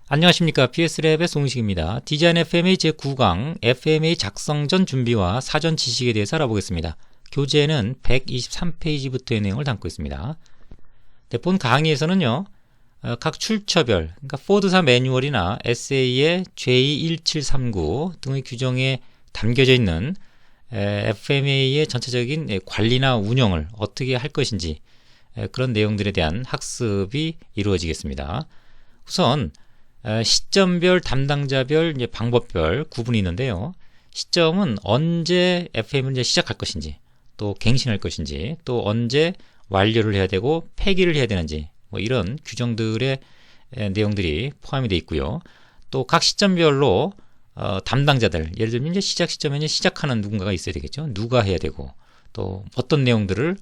안녕하십니까. BS랩의 송식입니다. 디자인 FMA 제9강 FMA 작성 전 준비와 사전 지식에 대해서 알아보겠습니다. 교재는 123페이지부터의 내용을 담고 있습니다. 네, 본 강의에서는요, 각 출처별, 그러니까 포드사 매뉴얼이나 SA의 J1739 등의 규정에 담겨져 있는 FMA의 전체적인 관리나 운영을 어떻게 할 것인지 그런 내용들에 대한 학습이 이루어지겠습니다. 우선 시점별, 담당자별, 방법별 구분이 있는데요. 시점은 언제 FM을 이제 시작할 것인지, 또 갱신할 것인지, 또 언제 완료를 해야 되고 폐기를 해야 되는지, 이런 규정들의 내용들이 포함이 되어 있고요. 또 각 시점별로 담당자들, 예를 들면 이제 시작 시점에 이제 시작하는 누군가가 있어야 되겠죠. 누가 해야 되고, 또 어떤 내용들을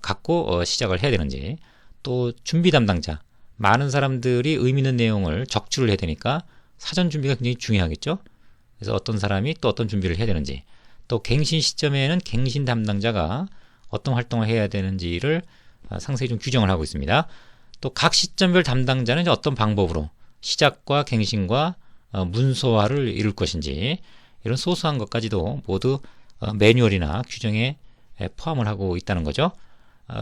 갖고 시작을 해야 되는지, 또 준비 담당자, 많은 사람들이 의미 있는 내용을 적출을 해야 되니까 사전 준비가 굉장히 중요하겠죠. 그래서 어떤 사람이 또 어떤 준비를 해야 되는지, 또 갱신 시점에는 갱신 담당자가 어떤 활동을 해야 되는지를 상세히 좀 규정을 하고 있습니다. 또 각 시점별 담당자는 이제 어떤 방법으로 시작과 갱신과 문서화를 이룰 것인지, 이런 소소한 것까지도 모두 매뉴얼이나 규정에 포함을 하고 있다는 거죠.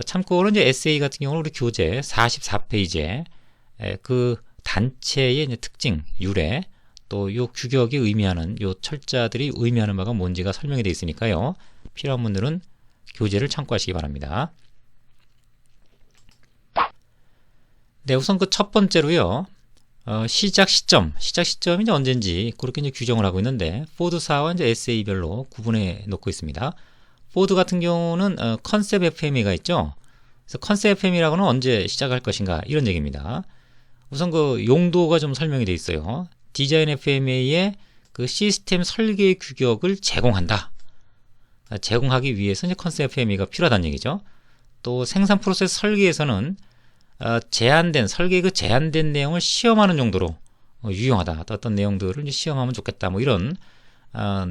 참고로 이제 SA 같은 경우는 우리 교재 44페이지에 그 단체의 이제 특징, 유래, 또 요 규격이 의미하는 요 철자들이 의미하는 바가 뭔지가 설명이 되어 있으니까요. 필요한 분들은 교재를 참고하시기 바랍니다. 네, 우선 그 첫 번째로요. 시작 시점이 이제 언제인지 그렇게 이제 규정을 하고 있는데 포드사와 이제 SA별로 구분해 놓고 있습니다. 포드 같은 경우는 컨셉 FMA가 있죠. 그래서 컨셉 FMA라고는 언제 시작할 것인가 이런 얘기입니다. 우선 그 용도가 좀 설명이 되어 있어요. 디자인 FMA의 그 시스템 설계 규격을 제공한다. 제공하기 위해서 이제 컨셉 FMA가 필요하다는 얘기죠. 또 생산 프로세스 설계에서는 설계 그 제한된 내용을 시험하는 용도로 유용하다. 어떤 내용들을 이제 시험하면 좋겠다. 이런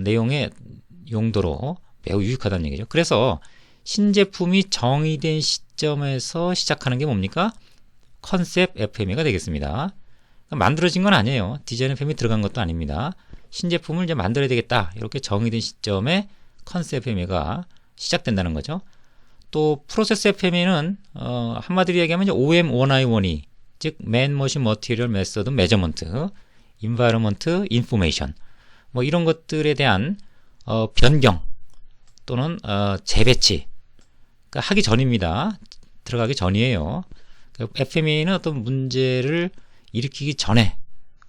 내용의 용도로 매우 유익하다는 얘기죠. 그래서 신제품이 정의된 시점에서 시작하는 게 뭡니까? 컨셉 FMA가 되겠습니다. 만들어진 건 아니에요. 디자인 FMA이 들어간 것도 아닙니다. 신제품을 이제 만들어야 되겠다. 이렇게 정의된 시점에 컨셉 FMA가 시작된다는 거죠. 또 프로세스 FMA는 한마디로 얘기하면 이제 OM1I1E, 즉 Man Machine Material Method Measurement, Environment Information, 이런 것들에 대한 변경 또는 재배치, 그러니까 하기 전입니다. 들어가기 전이에요. FMA는 어떤 문제를 일으키기 전에,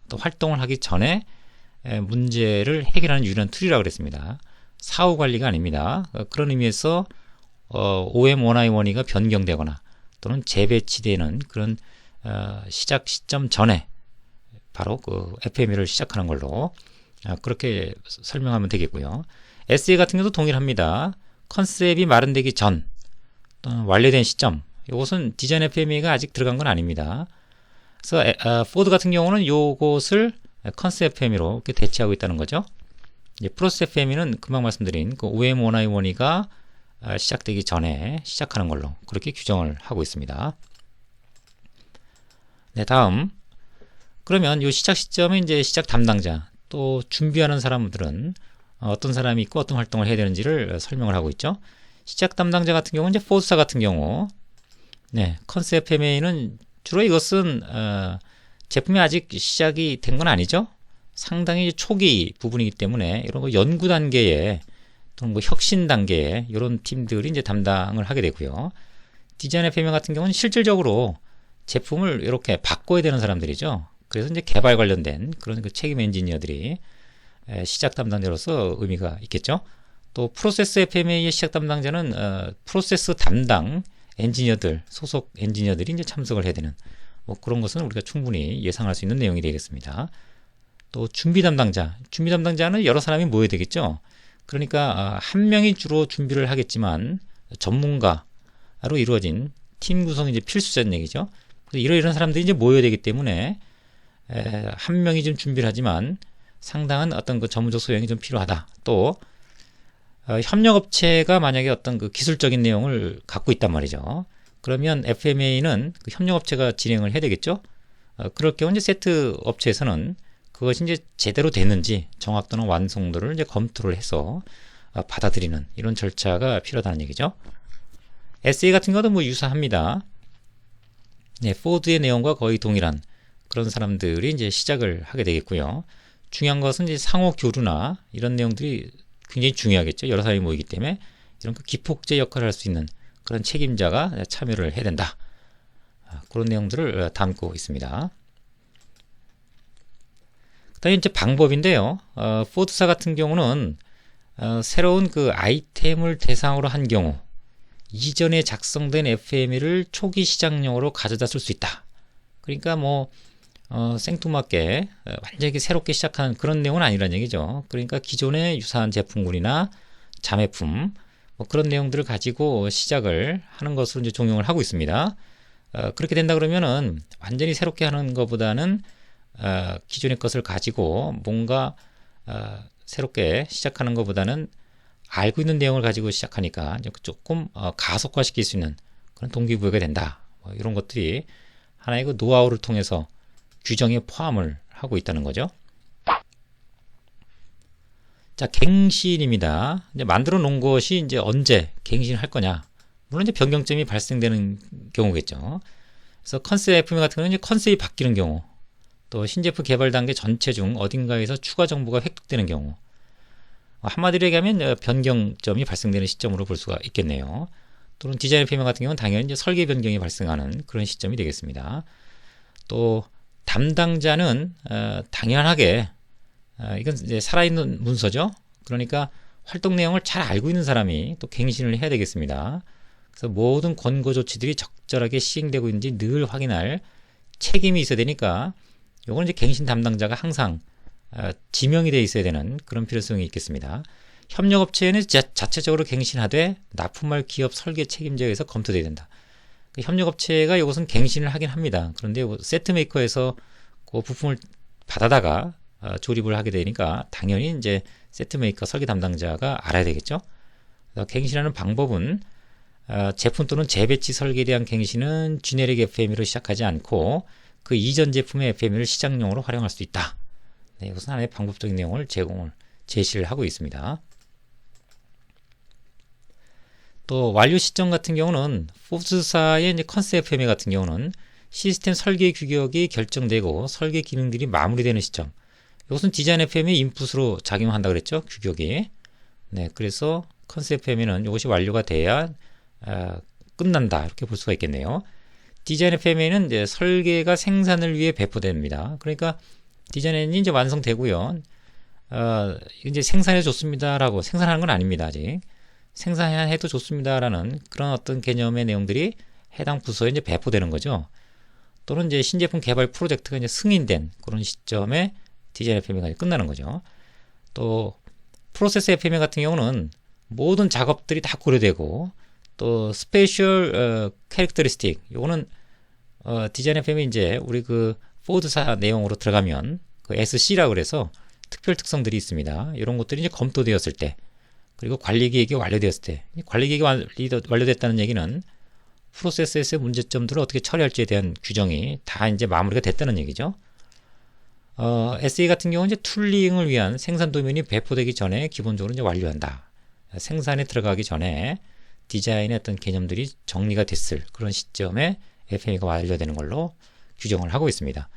또 활동을 하기 전에 문제를 해결하는 유일한 툴이라고 그랬습니다. 사후 관리가 아닙니다. 그런 의미에서 OM1I1E가 변경되거나 또는 재배치되는 그런 시작 시점 전에 바로 그 FMA를 시작하는 걸로 그렇게 설명하면 되겠고요. SA 같은 경우도 동일합니다. 컨셉이 마련되기 전 또는 완료된 시점, 이것은 디자인 FMA가 아직 들어간 건 아닙니다. 그래서 포드 같은 경우는 이것을 컨셉 FMA로 이렇게 대체하고 있다는 거죠. 프로세스 FMA는 금방 말씀드린 그 OM1I1E가 시작되기 전에 시작하는 걸로 그렇게 규정을 하고 있습니다. 네, 다음. 그러면 이 시작 시점에 이제 시작 담당자, 또 준비하는 사람들은 어떤 사람이 있고 어떤 활동을 해야 되는지를 설명을 하고 있죠. 시작 담당자 같은 경우는 이제 포드사 같은 경우, 네, 컨셉 FMA는 주로 이것은 제품이 아직 시작이 된 건 아니죠. 상당히 초기 부분이기 때문에 이런 거 연구 단계에 또는 혁신 단계에 이런 팀들이 이제 담당을 하게 되고요. 디자인 FMA 같은 경우는 실질적으로 제품을 이렇게 바꿔야 되는 사람들이죠. 그래서 이제 개발 관련된 그런 그 책임 엔지니어들이 시작 담당자로서 의미가 있겠죠. 또 프로세스 FMA의 시작 담당자는 프로세스 담당 엔지니어들, 소속 엔지니어들이 이제 참석을 해야 되는 그런 것은 우리가 충분히 예상할 수 있는 내용이 되겠습니다. 또 준비 담당자는 여러 사람이 모여야 되겠죠. 그러니까 한 명이 주로 준비를 하겠지만 전문가로 이루어진 팀 구성이 이제 필수적인 얘기죠. 이런 사람들이 이제 모여야 되기 때문에 한 명이 좀 준비를 하지만 상당한 어떤 그 전문적 소양이 좀 필요하다. 또 협력업체가 만약에 어떤 그 기술적인 내용을 갖고 있단 말이죠. 그러면 FMA는 그 협력업체가 진행을 해야 되겠죠. 그럴 경우 이제 세트 업체에서는 그것이 이제 제대로 됐는지 정확도나 완성도를 이제 검토를 해서 받아들이는 이런 절차가 필요하다는 얘기죠. SA 같은 것도 뭐 유사합니다. 네, 포드의 내용과 거의 동일한 그런 사람들이 이제 시작을 하게 되겠고요. 중요한 것은 이제 상호 교류나 이런 내용들이 굉장히 중요하겠죠. 여러 사람이 모이기 때문에 이런 그 기폭제 역할을 할 수 있는 그런 책임자가 참여를 해야 된다. 그런 내용들을 담고 있습니다. 그다음에 이제 방법인데요. 포드사 같은 경우는 새로운 그 아이템을 대상으로 한 경우 이전에 작성된 FME를 초기 시작용으로 가져다 쓸 수 있다. 그러니까 뭐 생뚱맞게 완전히 새롭게 시작하는 그런 내용은 아니라는 얘기죠. 그러니까 기존의 유사한 제품군이나 자매품 뭐 그런 내용들을 가지고 시작을 하는 것으로 이제 종용을 하고 있습니다. 그렇게 된다 그러면은 완전히 새롭게 하는 것보다는 기존의 것을 가지고 뭔가 새롭게 시작하는 것보다는 알고 있는 내용을 가지고 시작하니까 조금 가속화시킬 수 있는 그런 동기부여가 된다. 뭐 이런 것들이 하나의 그 노하우를 통해서 규정에 포함을 하고 있다는 거죠. 자, 갱신입니다. 이제 만들어 놓은 것이 이제 언제 갱신할 거냐. 물론 이제 변경점이 발생되는 경우겠죠. 그래서 컨셉 FME 같은 경우는 이제 컨셉이 바뀌는 경우, 또 신제품 개발 단계 전체 중 어딘가에서 추가 정보가 획득되는 경우, 한마디로 얘기하면 변경점이 발생되는 시점으로 볼 수가 있겠네요. 또는 디자인 FME 같은 경우는 당연히 이제 설계 변경이 발생하는 그런 시점이 되겠습니다. 또 담당자는 당연하게 이건 이제 살아있는 문서죠. 그러니까 활동 내용을 잘 알고 있는 사람이 또 갱신을 해야 되겠습니다. 그래서 모든 권고 조치들이 적절하게 시행되고 있는지 늘 확인할 책임이 있어야 되니까 요건 이제 갱신 담당자가 항상 지명이 되어 있어야 되는 그런 필요성이 있겠습니다. 협력업체는 자체적으로 갱신하되 납품할 기업 설계 책임자에 의해서 검토되어야 된다. 협력업체가 이것은 갱신을 하긴 합니다. 그런데 세트 메이커에서 그 부품을 받아다가 조립을 하게 되니까 당연히 이제 세트 메이커 설계 담당자가 알아야 되겠죠. 갱신하는 방법은 제품 또는 재배치 설계에 대한 갱신은 지네릭 FME로 시작하지 않고 그 이전 제품의 FME를 시작용으로 활용할 수 있다. 네, 이것은 하나의 방법적인 내용을 제시를 하고 있습니다. 또 완료 시점 같은 경우는 포드사의 이제 컨셉 FME 같은 경우는 시스템 설계 규격이 결정되고 설계 기능들이 마무리되는 시점. 이것은 디자인 FME 인풋으로 작용한다 그랬죠, 규격이. 네, 그래서 컨셉 FME는 이것이 완료가 돼야 끝난다 이렇게 볼 수가 있겠네요. 디자인 FME는 이제 설계가 생산을 위해 배포됩니다. 그러니까 디자인이 이제 완성되고요. 이제 생산해 줬습니다라고 생산하는 건 아닙니다. 아직 생산해도 좋습니다라는 그런 어떤 개념의 내용들이 해당 부서에 이제 배포되는 거죠. 또는 이제 신제품 개발 프로젝트가 이제 승인된 그런 시점에 디자인 FME가 끝나는 거죠. 또 프로세스 FME 같은 경우는 모든 작업들이 다 고려되고 또 스페셜 캐릭터리스틱 요거는 디자인 FME 이제 우리 그 포드사 내용으로 들어가면 그 SC라고 그래서 특별 특성들이 있습니다. 이런 것들이 이제 검토되었을 때 그리고 관리 계획이 완료되었을 때 관리 계획이 완료됐다는 얘기는 프로세스에서의 문제점들을 어떻게 처리할지에 대한 규정이 다 이제 마무리가 됐다는 얘기죠. SA 같은 경우는 이제 툴링을 위한 생산 도면이 배포되기 전에 기본적으로 이제 완료한다. 생산에 들어가기 전에 디자인의 어떤 개념들이 정리가 됐을 그런 시점에 FME가 완료되는 걸로 규정을 하고 있습니다.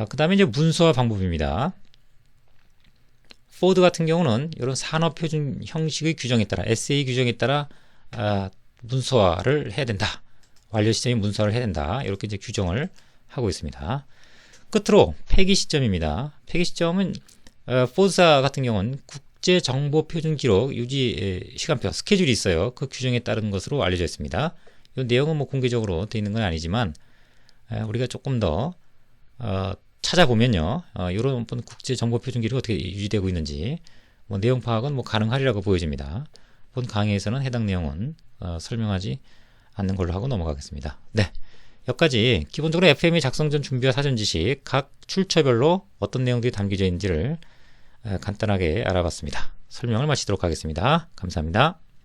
그 다음에 이제 문서화 방법입니다. 포드 같은 경우는 이런 산업표준 형식의 규정에 따라 SA 규정에 따라 문서화를 해야 된다. 완료 시점이 문서화를 해야 된다. 이렇게 이제 규정을 하고 있습니다. 끝으로 폐기 시점입니다. 폐기 시점은 포드사 같은 경우는 국제 정보 표준 기록 유지 시간표 스케줄이 있어요. 그 규정에 따른 것으로 알려져 있습니다. 이 내용은 뭐 공개적으로 되어 있는 건 아니지만 우리가 조금 더 찾아보면요, 이런 국제 정보 표준 기록이 어떻게 유지되고 있는지 뭐 내용 파악은 뭐 가능하리라고 보여집니다. 본 강의에서는 해당 내용은 설명하지 않는 걸로 하고 넘어가겠습니다. 네, 여기까지 기본적으로 FME 작성 전 준비와 사전 지식 각 출처별로 어떤 내용들이 담겨져 있는지를 간단하게 알아봤습니다. 설명을 마치도록 하겠습니다. 감사합니다.